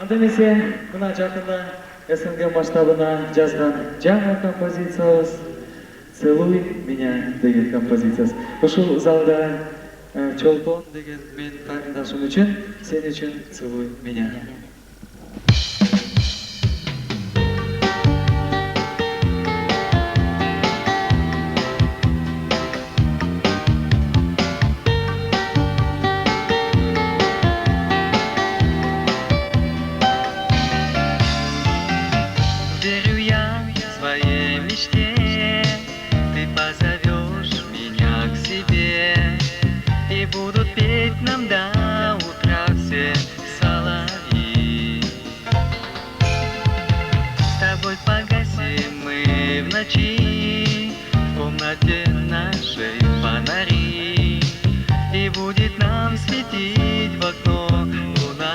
Андемесе мына жақында СНГ масштабына жазған жаңа композициябыз «Целуй меня» деген композициясы. Ушул залда Чолпон деген мен қарындашым үшін, сен үшін «Целуй меня». Верю я своей мечте, ты позовешь меня к себе, и будут петь нам до утра все соловьи. С тобой погасим мы в ночи, в комнате нашей фонари, и будет нам светить в окно луна.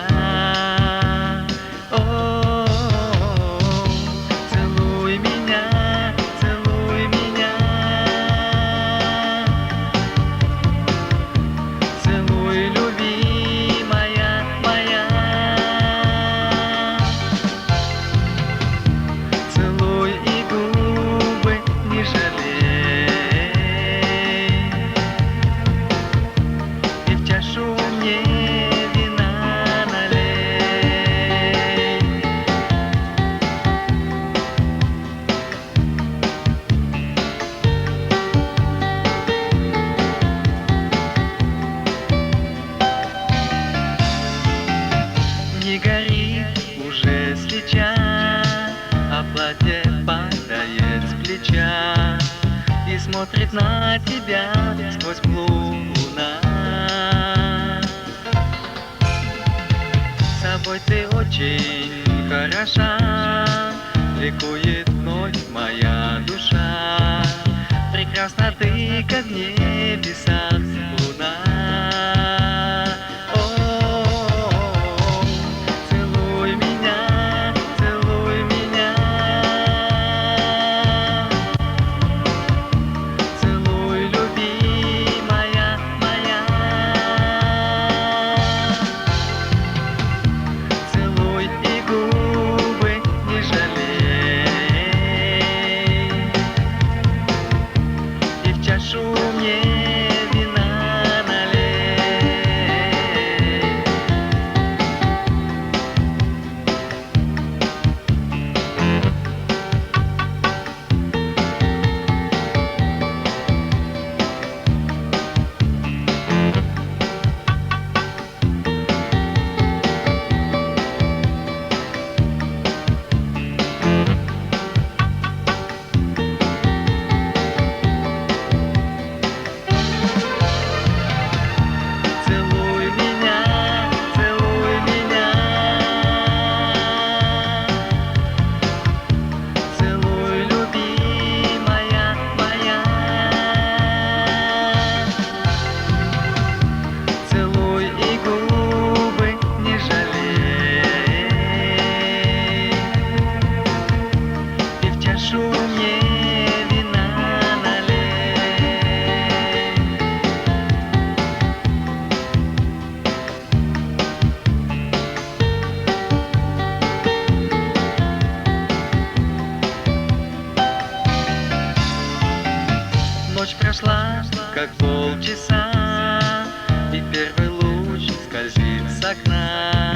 Не гори уже свеча, а платье падает с плеча и смотрит на тебя сквозь луна. С собой ты очень хороша, ликует вновь моя душа. Прекрасна ты, как в небесах луна. Ночь прошла, как полчаса, и первый луч скользит с окна.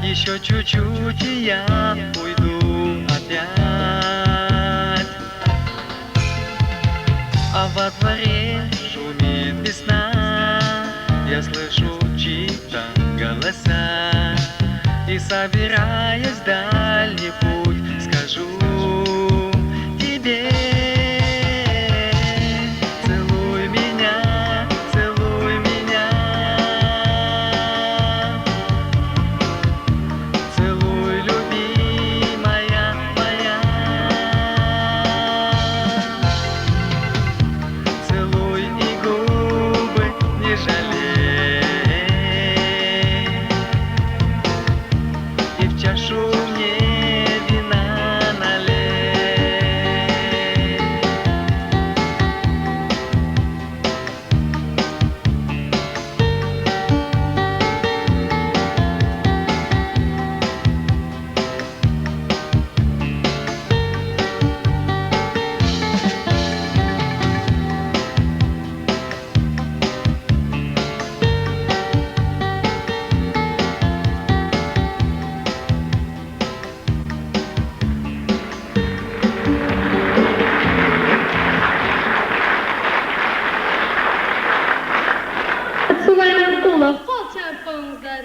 Еще чуть-чуть, и я уйду опять. А во дворе шумит весна, я слышу чьи-то голоса, и, собираясь в дальний путь, скажу тебе: чашу Sulayman Qulov, qo'l chap qo'yingizlar.